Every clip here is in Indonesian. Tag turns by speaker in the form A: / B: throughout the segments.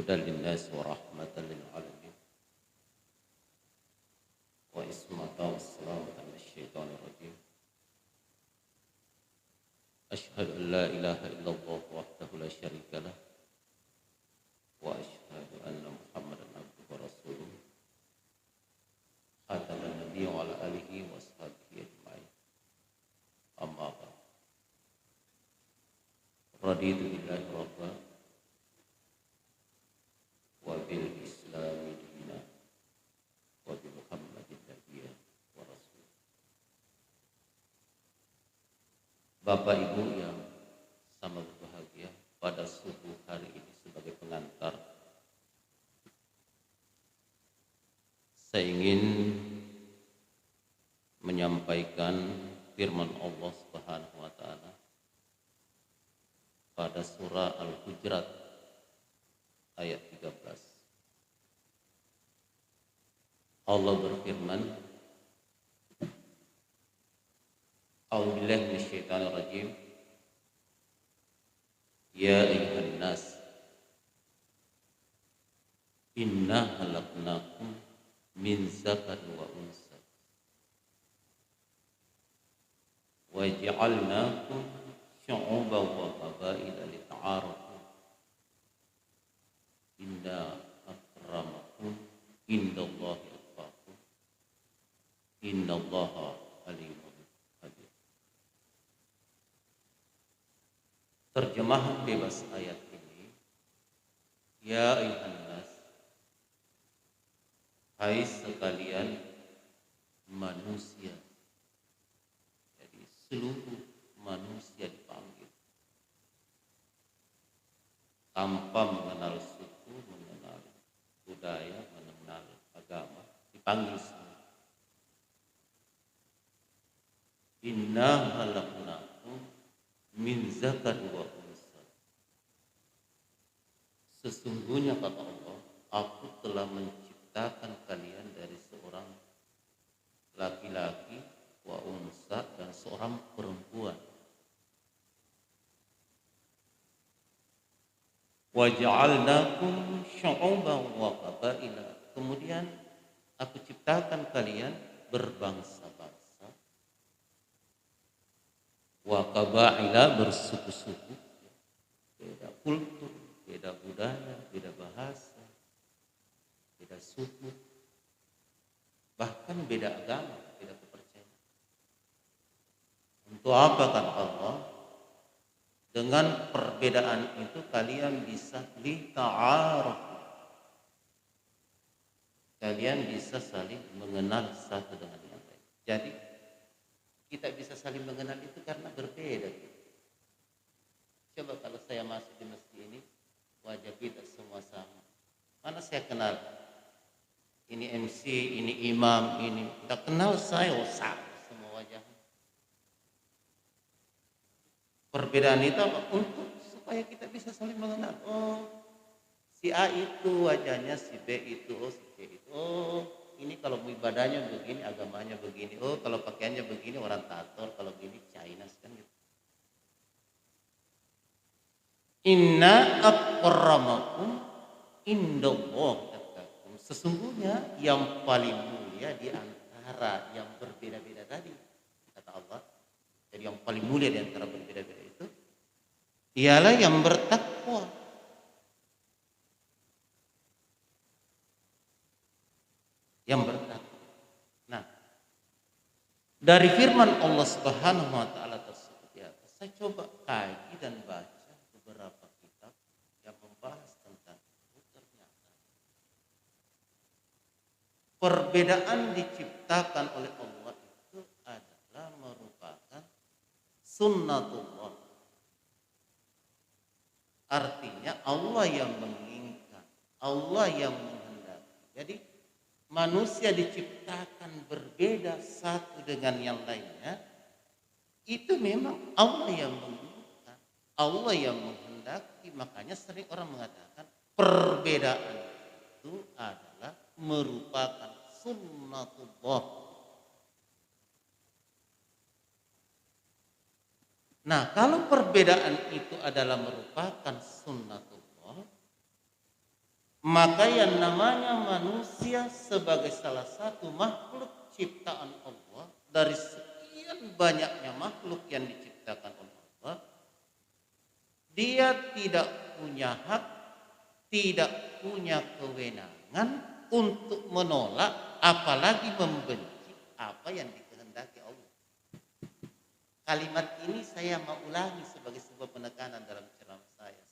A: هدى للناس ورحمة للعالمين وإسمة والسلامة من الشيطان الرجيم. أشهد أن لا إله إلا الله وحده لا شريك له وأشهد أن محمدا عبده ورسوله خاتم النبي وعلى آله وصحبه أجمعين. أما بعد، رضيت بالله ربا وبالإسلام دينا وبمحمد نبيا ورسولا. Bapak Ibu yang sama berbahagia, pada subuh hari ini sebagai pengantar saya ingin menyampaikan firman Allah Subhanahu wa taala pada surah Al-Hujurat ayat 13. Allah berfirman, A'udzubillahi minasyaitonir rajim. Ya ayyuhan nas, inna khalaqnakum min dzakarin wa unsa wa ja'alnakum syu'uban wa qabaila lita'arafu. Inna akramakum indallahi atqakum. Innallaha alimun hakim. Terjemahan bebas ayat ini, ya ayyuhan nas, hai sekalian manusia. Jadi seluruh manusia dipanggil tanpa mengenal suku, mengenal budaya, mengenal agama, dipanggil semua. Inna khalaqnakum min dzakarin wa unsa. Sesungguhnya kata Allah, aku telah menciptakan kalian dari seorang laki-laki wa unsa dan seorang perempuan. Wa ja'alnakum syu'uban wa qabaila. Kemudian aku ciptakan kalian berbangsa-bangsa. Wa qabaila, bersuku-suku, beda kultur, beda budaya, beda bahasa, beda suku, bahkan beda agama, beda kepercayaan. Untuk apa kata Allah? Dengan perbedaan itu kalian bisa lita'arafu. Kalian bisa saling mengenal satu dengan yang lain. Jadi kita bisa saling mengenal itu karena berbeda. Coba kalau saya masuk di masjid ini, wajah kita semua sama. Mana saya kenal? Ini MC, ini imam, ini. Kita kenal saya, sama semua wajah. Perbedaan itu apa? Untuk supaya kita bisa saling mengenal. Oh, si A itu wajahnya, si B itu, oh si C itu. Oh, ini kalau ibadahnya begini, agamanya begini. Oh, kalau pakaiannya begini, orang tator. Kalau begini, Chinese kan gitu. Inna akramakum indallah. Sesungguhnya yang paling mulia di antara yang berbeda-beda tadi, kata Allah. Jadi yang paling mulia di antara berbeda-beda itu ialah yang bertakwa. Yang bertakwa. Nah, dari firman Allah Subhanahu wa taala tersebut di atas, saya coba kaji dan baca beberapa kitab yang membahas tentang itu. Ternyata perbedaan diciptakan oleh Allah itu adalah merupakan sunnatullah. Artinya Allah yang menginginkan, Allah yang menghendaki. Jadi manusia diciptakan berbeda satu dengan yang lainnya, itu memang Allah yang menginginkan, Allah yang menghendaki. Makanya sering orang mengatakan perbedaan itu adalah merupakan sunnatullah. Nah, kalau perbedaan itu adalah merupakan sunnatullah, Maka yang namanya manusia sebagai salah satu makhluk ciptaan Allah dari sekian banyaknya makhluk yang diciptakan oleh Allah, dia tidak punya hak, tidak punya kewenangan untuk menolak apalagi membenci apa yang dikehendaki Allah. Kalimat ini saya mau ulangi sebagai sebuah penekanan dalam ceramah saya.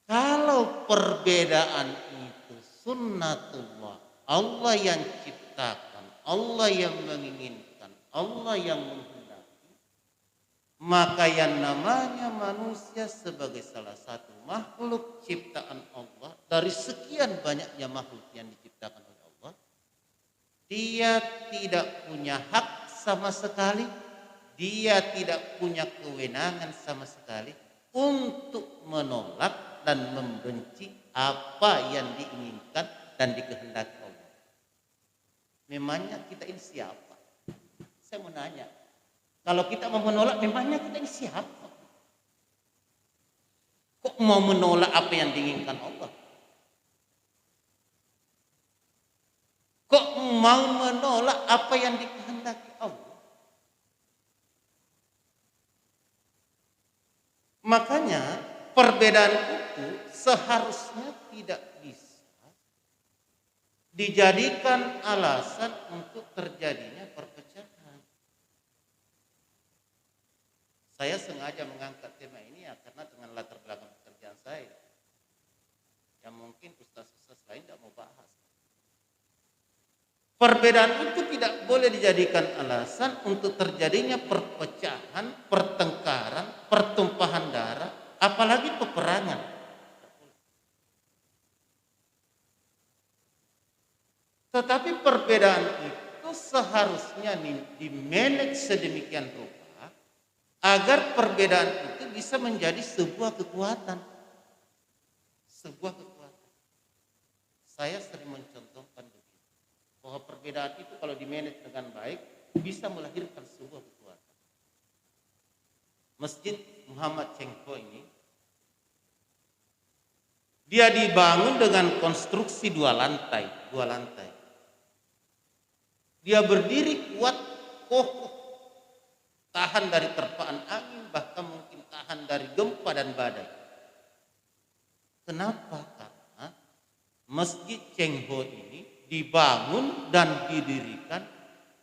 A: Kalau perbedaan itu sunnatullah, Allah yang ciptakan, Allah yang menginginkan, Allah yang menghendaki, maka yang namanya manusia sebagai salah satu makhluk ciptaan Allah dari sekian banyaknya makhluk yang diciptakan oleh Allah, dia tidak punya hak sama sekali, dia tidak punya kewenangan sama sekali untuk menolak dan membenci apa yang diinginkan dan dikehendaki Allah. Memangnya kita ini siapa? Saya mau nanya. Kalau kita mau menolak, memangnya kita ini siapa? Kok mau menolak apa yang diinginkan Allah? Kok mau menolak apa yang dikehendaki Allah? Makanya perbedaan itu seharusnya tidak bisa dijadikan alasan untuk terjadinya perpecahan. Saya sengaja mengangkat tema ini ya karena dengan latar belakang pekerjaan saya yang mungkin ustaz-ustaz lain tidak mau bahas. Perbedaan itu tidak boleh dijadikan alasan untuk terjadinya perpecahan, pertengkaran, pertumpahan darah, apalagi peperangan. Tetapi perbedaan itu seharusnya dimanage sedemikian rupa agar perbedaan itu bisa menjadi sebuah kekuatan. Sebuah kekuatan. Saya sering mencontohkan begini, bahwa perbedaan itu kalau dimanage dengan baik bisa melahirkan sebuah kekuatan. Masjid Muhammad Cengho ini dia dibangun dengan konstruksi dua lantai. Dia berdiri kuat, kokoh, tahan dari terpaan angin, bahkan mungkin tahan dari gempa dan badai. Kenapa? Karena Masjid Cengho ini dibangun dan didirikan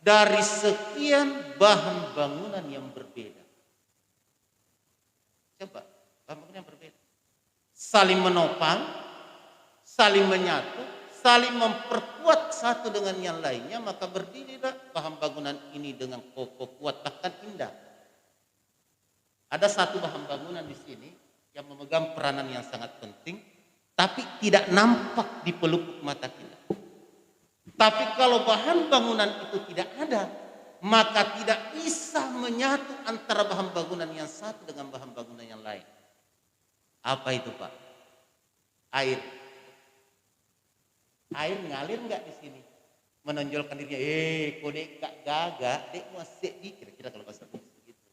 A: dari sekian bahan bangunan yang berbeda. Coba, bahan bangunan yang berbeda. Saling menopang, saling menyatu, saling memperkuat satu dengan yang lainnya, maka berdirilah bahan bangunan ini dengan kokoh, kuat, bahkan indah. Ada satu bahan bangunan di sini yang memegang peranan yang sangat penting, tapi tidak nampak di pelupuk mata kita. Tapi kalau bahan bangunan itu tidak ada, maka tidak bisa menyatu antara bahan bangunan yang satu dengan bahan bangunan yang lain. Apa itu, Pak? Air. Air ngalir nggak di sini? Menonjolkan dirinya. Kode kak gagak, dek masih di kira-kira kalau bahasa begitu.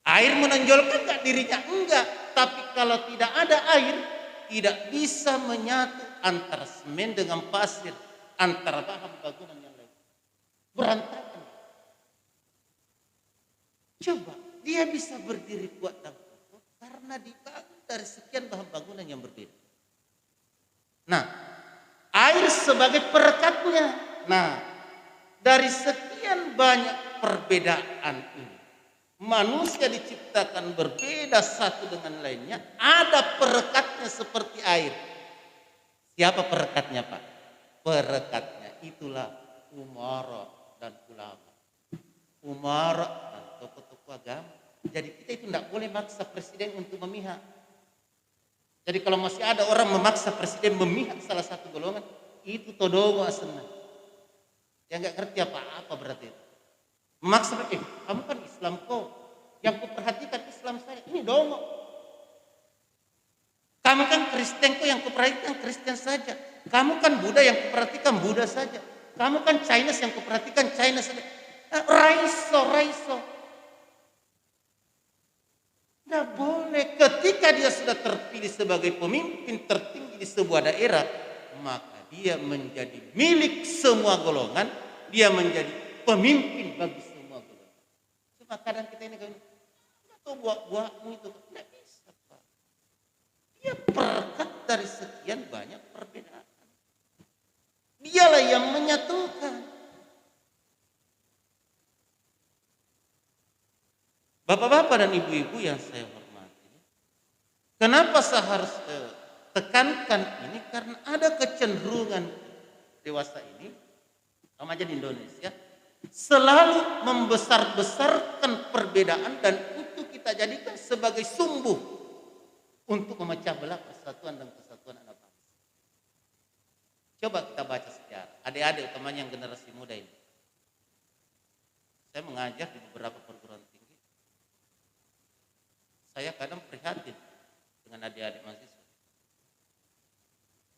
A: Air menonjolkan nggak dirinya? Enggak. Tapi kalau tidak ada air, tidak bisa menyatu antara semen dengan pasir, antara bahan bangunan yang lain. Berantakan. Coba, dia bisa berdiri kuat dan kokoh karena dibangun dari sekian bahan bangunan yang berbeda. Nah, air sebagai perekatnya. Nah, dari sekian banyak perbedaan ini, manusia diciptakan berbeda satu dengan lainnya, ada perekatnya seperti air. Siapa perekatnya, Pak? Perekatnya itulah umara dan ulama. Umara dan tokoh-tokoh agama. Jadi kita itu tidak boleh maksa presiden untuk memihak. Jadi kalau masih ada orang memaksa presiden memihak salah satu golongan, itu todongo asena. Yang nggak ngerti apa-apa berarti. Memaksa, kamu kan Islam kok. Yang kuperhatikan Islam saya, ini dongo. Kamu kan Kristen kok, yang kuperhatikan Kristen saja. Kamu kan Buddha, yang kuperhatikan Buddha saja. Kamu kan Chinese, yang kuperhatikan China saja. Raiso. Nggak boleh. Ketika ketika dia sudah terpilih sebagai pemimpin tertinggi di sebuah daerah, maka dia menjadi milik semua golongan, dia menjadi pemimpin bagi semua golongan. Cuma kadang kita ini kan, nggak tahu buah-buahmu itu, nggak bisa Pak. Dia perekat dari sekian banyak perbedaan. Dialah yang menyatukan. Bapak-bapak dan ibu-ibu yang saya hormati, kenapa saya harus tekankan ini? Karena ada kecenderungan dewasa ini, sama aja di Indonesia, selalu membesar-besarkan perbedaan dan itu kita jadikan sebagai sumbu untuk memecah belah persatuan dan kesatuan anak bangsa. Coba kita baca sejarah, adik-adik utamanya yang generasi muda ini. Saya mengajar di beberapa perguruan tinggi. Saya kadang prihatin dengan adik-adik mahasiswa.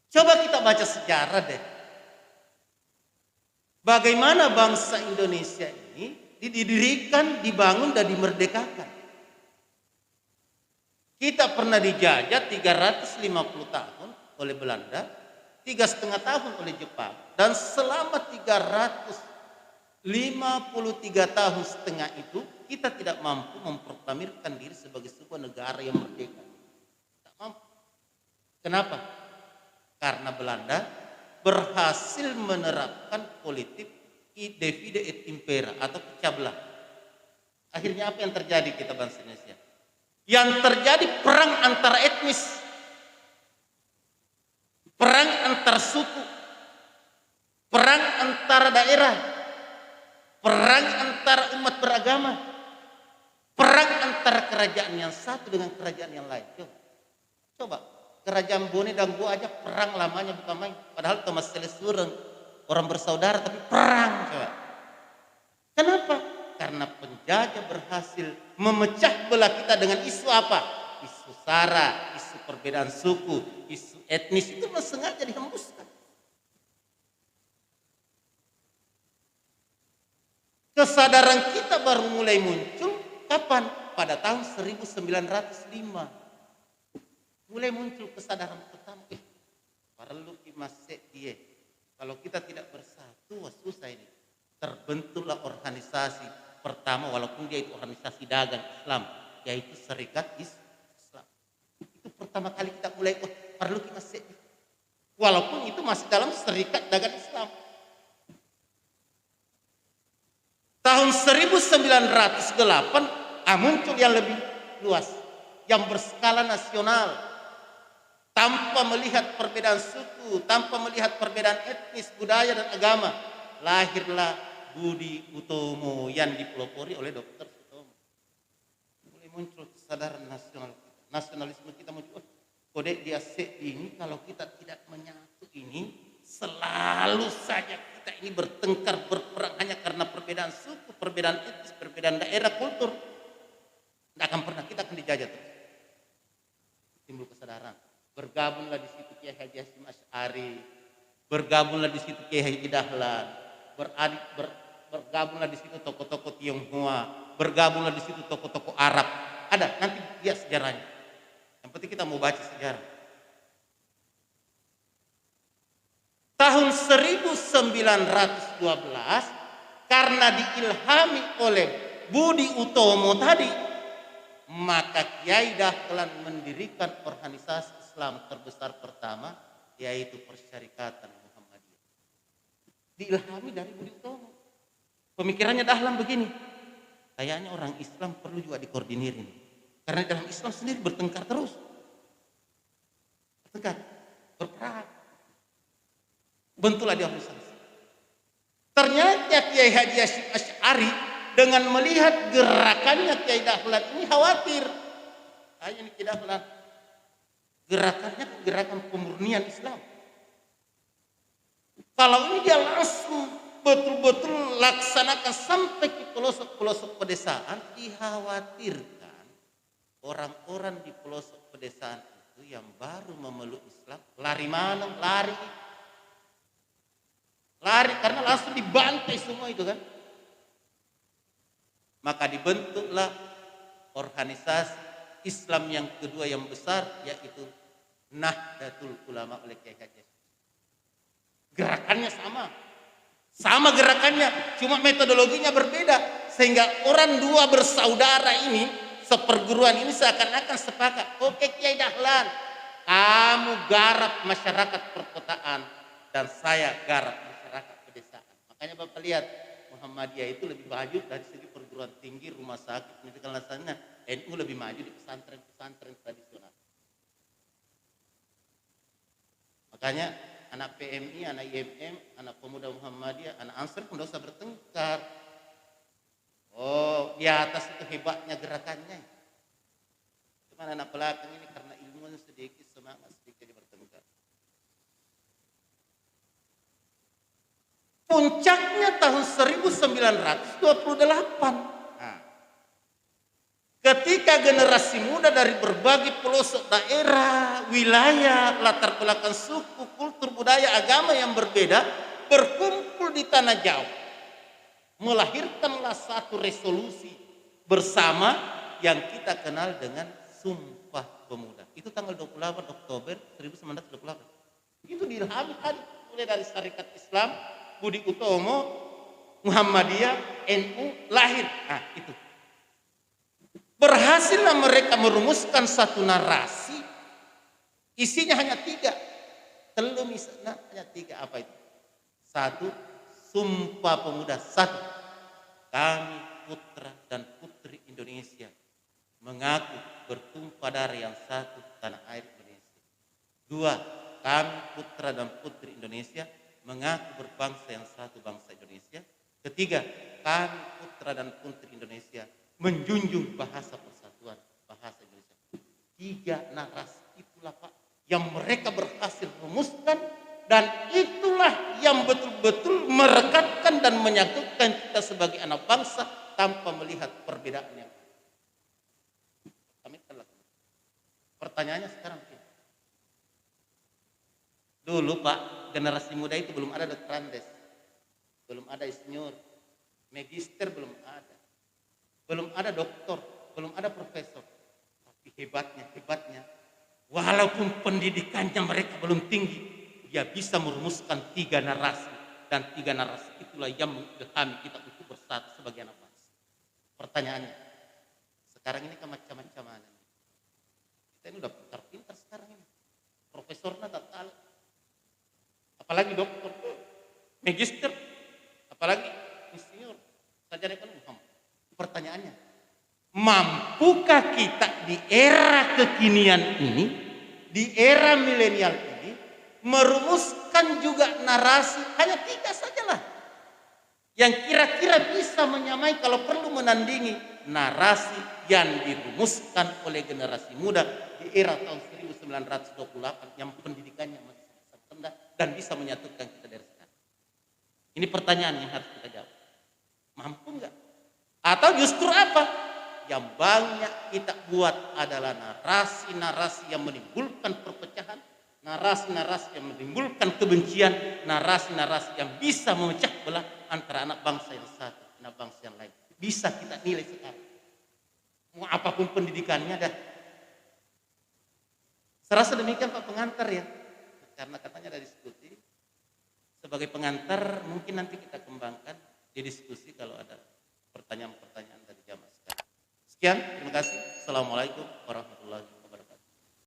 A: Coba kita baca sejarah deh. Bagaimana bangsa Indonesia ini didirikan, dibangun, dan dimerdekakan. Kita pernah dijajah 350 tahun oleh Belanda, 3,5 tahun oleh Jepang, dan selama 353 tahun setengah itu kita tidak mampu memproklamirkan diri sebagai sebuah negara yang merdeka. Tidak mampu. Kenapa? Karena Belanda berhasil menerapkan politik divide et impera atau pecah belah. Akhirnya apa yang terjadi kita bangsa Indonesia? Yang terjadi perang antara etnis, perang antar suku, perang antara daerah, perang antara umat beragama, perang antara kerajaan yang satu dengan kerajaan yang lain. Coba kerajaan Bone dan Goa aja perang lamanya bukan main. Padahal Thomas Selesureng orang bersaudara tapi perang. Coba. Kenapa? Karena penjajah berhasil memecah belah kita dengan isu apa? Isu sara, isu perbedaan suku, isu etnis itu sengaja dihembuskan. Kesadaran kita baru mulai muncul kapan? Pada tahun 1905. Mulai muncul kesadaran pertama. Perlu masih dia. Kalau kita tidak bersatu, susah ini. Terbentuklah organisasi pertama, walaupun dia itu organisasi dagang Islam, yaitu Serikat Islam. Itu pertama kali kita mulai. Perlu masih. Walaupun itu masih dalam Serikat Dagang Islam. Tahun 1908 muncul yang lebih luas, yang berskala nasional, tanpa melihat perbedaan suku, tanpa melihat perbedaan etnis, budaya dan agama. Lahirlah Budi Utomo yang dipelopori oleh Dr. Sutomo. Mulai muncul kesadaran nasional, nasionalisme kita muncul. Kode dia ini kalau kita tidak menyatu ini, selalu saja kita ini bertengkar, berperang hanya karena perbedaan suku, perbedaan etnis, perbedaan daerah, kultur. Tidak akan pernah, kita akan dijajah terus. Timbul kesadaran. Bergabunglah di situ Kiai Haji Hasyim Asy'ari, bergabunglah di situ Kiai Haji Dahlan, bergabunglah di situ tokoh-tokoh Tionghoa, bergabunglah di situ tokoh-tokoh Arab. Ada, nanti lihat sejarahnya. Yang penting kita mau baca sejarah. Tahun 1912 karena diilhami oleh Budi Utomo tadi, maka Kiai Dahlan mendirikan organisasi Islam terbesar pertama, yaitu Persyarikatan Muhammadiyah. Diilhami dari Budi Utomo. Pemikirannya Dahlan begini, kayaknya orang Islam perlu juga dikoordinirin. Karena dalam Islam sendiri bertengkar terus. Bertengkar, berperang. Bentuklah dia organisasi. Ternyata Kiai Haji Hasyim Asy'ari dengan melihat gerakannya Kiai Dahlan ini khawatir. Hanya ini Kiai Dahlan. Gerakannya gerakan pemurnian Islam. Kalau ini dia langsung betul-betul laksanakan sampai ke pelosok-pelosok pedesaan, dikhawatirkan orang-orang di pelosok pedesaan itu yang baru memeluk Islam lari mana? Lari karena langsung dibantai semua itu kan. Maka dibentuklah organisasi Islam yang kedua yang besar, yaitu Nahdlatul Ulama oleh Kiai Haji. Gerakannya sama gerakannya, cuma metodologinya berbeda, sehingga orang dua bersaudara ini, seperguruan ini seakan-akan sepakat. Oke Kiai Dahlan, kamu garap masyarakat perkotaan dan saya garap masyarakat pedesaan. Makanya Bapak lihat, Muhammadiyah itu lebih maju dari segi perguruan tinggi, rumah sakit, pendidikan lainnya. NU lebih maju di pesantren-pesantren tradisional. Makanya anak PMI, anak IMM, anak pemuda Muhammadiyah, anak Ansar pun dosa bertengkar. Oh, di atas itu hebatnya gerakannya. Cuman anak belakang ini karena ilmunya sedikit, semangat sedikit bertengkar. Puncaknya tahun 1928. Nah, ketika generasi muda dari berbagai pelosok daerah, wilayah, latar belakang suku, kultur, budaya, agama yang berbeda berkumpul di tanah Jawa, melahirkanlah satu resolusi bersama yang kita kenal dengan Sumpah Pemuda. Itu tanggal 28 Oktober 1928. Itu diilhami mulai dari Syarikat Islam, Budi Utomo, Muhammadiyah, NU lahir. Nah, itu. Berhasillah mereka merumuskan satu narasi, isinya hanya 3. Telur misalnya hanya 3, apa itu? 1, Sumpah Pemuda. 1, kami putra dan putri Indonesia mengaku bertumpah darah yang satu tanah air Indonesia. 2, kami putra dan putri Indonesia mengaku berbangsa yang satu, bangsa Indonesia. 3, kami putra dan putri Indonesia menjunjung bahasa persatuan, bahasa Indonesia. 3 narasi itulah Pak yang mereka berhasil rumuskan, dan itulah yang betul-betul merekatkan dan menyatukan kita sebagai anak bangsa tanpa melihat perbedaan yang kami telah. Pertanyaannya sekarang, dulu Pak, generasi muda itu belum ada Dr. Andes, belum ada insinyur, magister belum ada, belum ada doktor, belum ada profesor. Tapi hebatnya, walaupun pendidikannya mereka belum tinggi, dia bisa merumuskan 3 narasi, dan 3 narasi itulah yang mengilhami kita untuk bersatu sebagai anak bangsa. Pertanyaannya, sekarang ini kan macam-macam mana? Kita ini udah pintar-pintar sekarang ini. Profesornya tak tahu, apalagi dokter, magister, apalagi insinyur, sarjana ekonomi. Pertanyaannya, mampukah kita di era kekinian ini, di era milenial ini, merumuskan juga narasi hanya 3 sajalah yang kira-kira bisa menyamai, kalau perlu menandingi narasi yang dirumuskan oleh generasi muda di era tahun 1928 yang pendidikannya masih sangat rendah dan bisa menyatukan kita dari sekarang. Ini pertanyaan yang harus kita jawab. Mampu enggak? Atau justru apa? Yang banyak kita buat adalah narasi-narasi yang menimbulkan perpecahan, narasi-narasi yang menimbulkan kebencian, narasi-narasi yang bisa memecah belah antara anak bangsa yang satu, anak bangsa yang lain. Bisa kita nilai sekarang. Mau apapun pendidikannya dah. Serasa demikian Pak pengantar ya. Karena katanya ada diskusi. Sebagai pengantar mungkin nanti kita kembangkan di diskusi kalau ada pertanyaan-pertanyaan dari jamaah sekalian. Sekian, terima kasih. Assalamualaikum warahmatullahi wabarakatuh.